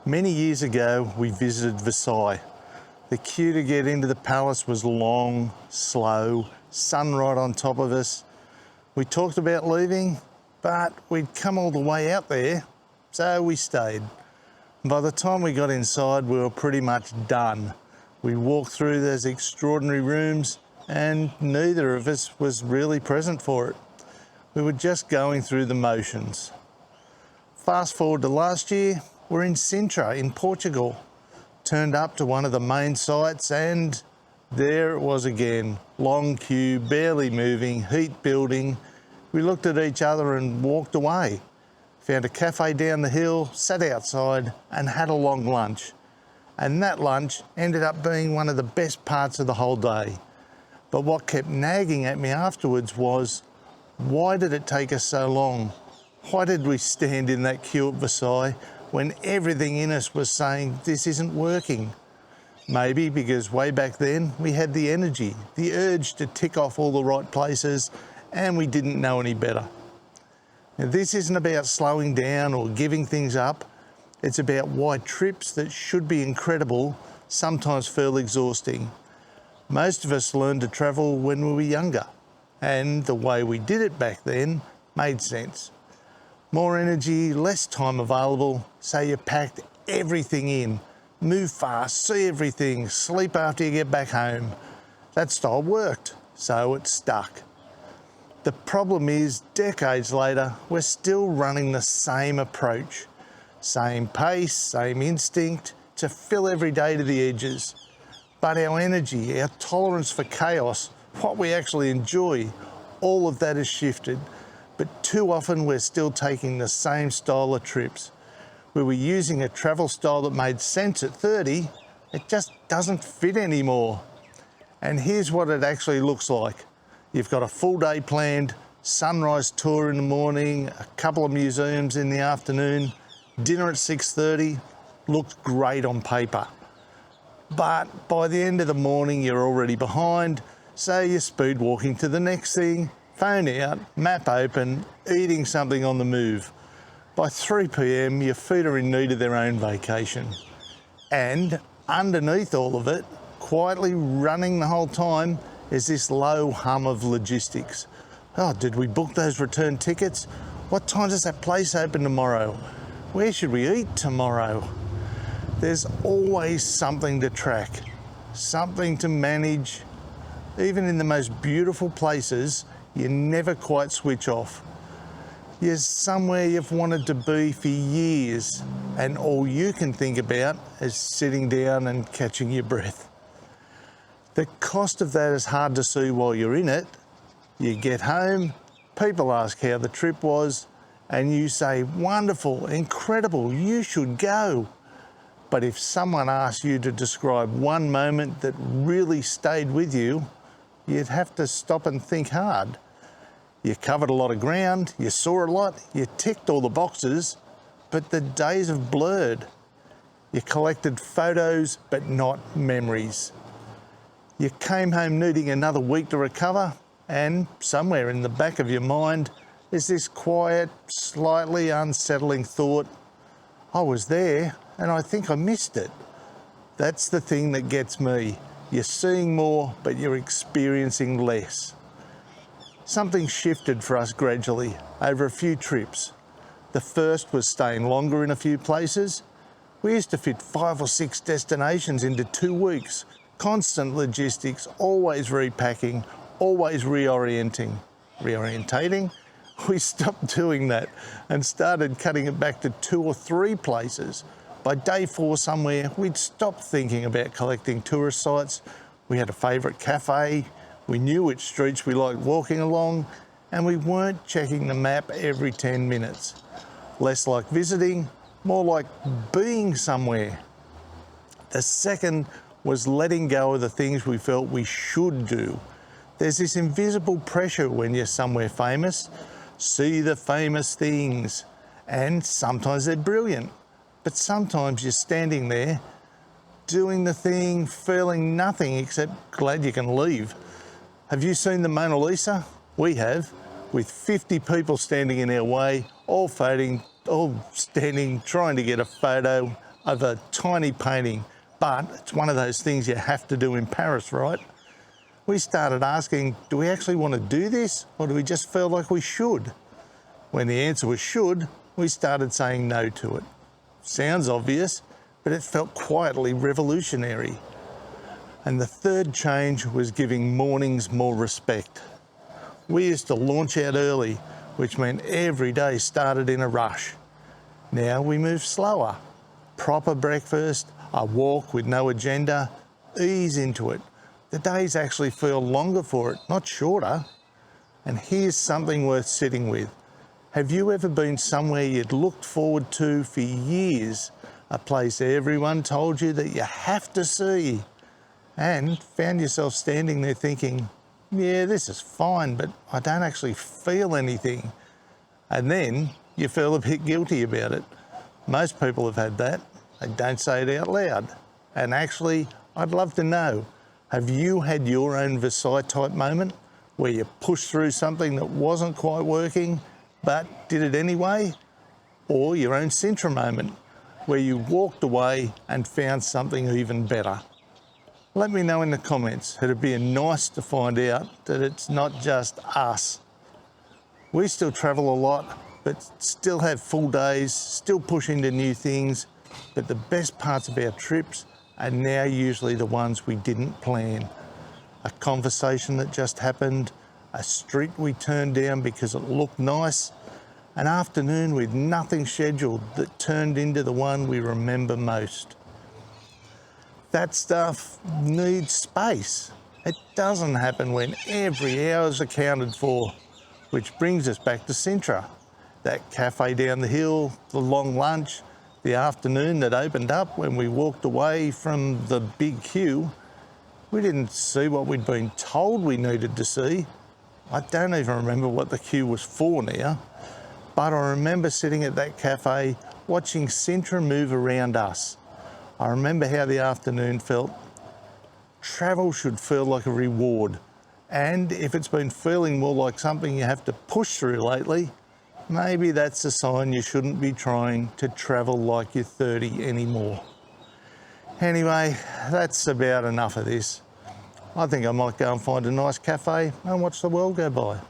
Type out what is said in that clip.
Many years ago, we visited Versailles. The queue to get into the palace was long, slow, sun right on top of us. We talked about leaving, but we'd come all the way out there, so we stayed. By the time we got inside, we were pretty much done. We walked through those extraordinary rooms, and neither of us was really present for it. We were just going through the motions. Fast forward to last year, we're in Sintra in Portugal. Turned up to one of the main sites and there it was again. Long queue, barely moving, heat building. We looked at each other and walked away. Found a cafe down the hill, sat outside and had a long lunch. And that lunch ended up being one of the best parts of the whole day. But what kept nagging at me afterwards was, why did it take us so long? Why did we stand in that queue at Versailles when everything in us was saying this isn't working? Maybe because way back then we had the energy, the urge to tick off all the right places, and we didn't know any better. Now, this isn't about slowing down or giving things up. It's about why trips that should be incredible sometimes feel exhausting. Most of us learned to travel when we were younger, and the way we did it back then made sense. More energy, less time available, so you packed everything in. Move fast, see everything, sleep after you get back home. That style worked, so it stuck. The problem is, decades later, we're still running the same approach. Same pace, same instinct, to fill every day to the edges. But our energy, our tolerance for chaos, what we actually enjoy, all of that has shifted. But too often we're still taking the same style of trips. We were using a travel style that made sense at 30, it just doesn't fit anymore. And here's what it actually looks like. You've got a full day planned, sunrise tour in the morning, a couple of museums in the afternoon, dinner at 6:30, looks great on paper. But by the end of the morning, you're already behind, so you're speed walking to the next thing, phone out, map open, eating something on the move. By 3 p.m, your feet are in need of their own vacation. And underneath all of it, quietly running the whole time, is this low hum of logistics. Oh, did we book those return tickets? What time does that place open tomorrow? Where should we eat tomorrow? There's always something to track, something to manage. Even in the most beautiful places, you never quite switch off. You're somewhere you've wanted to be for years, and all you can think about is sitting down and catching your breath. The cost of that is hard to see while you're in it. You get home, people ask how the trip was, and you say, wonderful, incredible, you should go. But if someone asks you to describe one moment that really stayed with you, you'd have to stop and think hard. You covered a lot of ground, you saw a lot, you ticked all the boxes, but the days have blurred. You collected photos, but not memories. You came home needing another week to recover, and somewhere in the back of your mind is this quiet, slightly unsettling thought, I was there and I think I missed it. That's the thing that gets me. You're seeing more, but you're experiencing less. Something shifted for us gradually over a few trips. The first was staying longer in a few places. We used to fit 5 or 6 destinations into 2 weeks. Constant logistics, always repacking, always reorientating. We stopped doing that and started cutting it back to 2 or 3 places. By day 4 somewhere, we'd stopped thinking about collecting tourist sites. We had a favourite cafe, we knew which streets we liked walking along, and we weren't checking the map every 10 minutes. Less like visiting, more like being somewhere. The second was letting go of the things we felt we should do. There's this invisible pressure when you're somewhere famous. See the famous things. And sometimes they're brilliant. But sometimes you're standing there, doing the thing, feeling nothing except glad you can leave. Have you seen the Mona Lisa? We have, with 50 people standing in our way, all standing, trying to get a photo, of a tiny painting, but it's one of those things you have to do in Paris, right? We started asking, do we actually want to do this, or do we just feel like we should? When the answer was should, we started saying no to it. Sounds obvious, but it felt quietly revolutionary. And the third change was giving mornings more respect. We used to launch out early, which meant every day started in a rush. Now we move slower. Proper breakfast, a walk with no agenda, ease into it. The days actually feel longer for it, not shorter. And here's something worth sitting with. Have you ever been somewhere you'd looked forward to for years, a place everyone told you that you have to see, and found yourself standing there thinking, yeah, this is fine, but I don't actually feel anything. And then you feel a bit guilty about it. Most people have had that. They don't say it out loud. And actually, I'd love to know, have you had your own Versailles type moment where you pushed through something that wasn't quite working, but did it anyway? Or your own Sintra moment where you walked away and found something even better? Let me know in the comments. It'd be nice to find out that it's not just us. We still travel a lot, but still have full days, still push into new things. But the best parts of our trips are now usually the ones we didn't plan. A conversation that just happened, a street we turned down because it looked nice, an afternoon with nothing scheduled that turned into the one we remember most. That stuff needs space. It doesn't happen when every hour is accounted for, which brings us back to Sintra. That cafe down the hill, the long lunch, the afternoon that opened up when we walked away from the big queue. We didn't see what we'd been told we needed to see. I don't even remember what the queue was for now, but I remember sitting at that cafe watching Sintra move around us. I remember how the afternoon felt. Travel should feel like a reward, and if it's been feeling more like something you have to push through lately, maybe that's a sign you shouldn't be trying to travel like you're 30 anymore. Anyway, that's about enough of this. I think I might go and find a nice cafe and watch the world go by.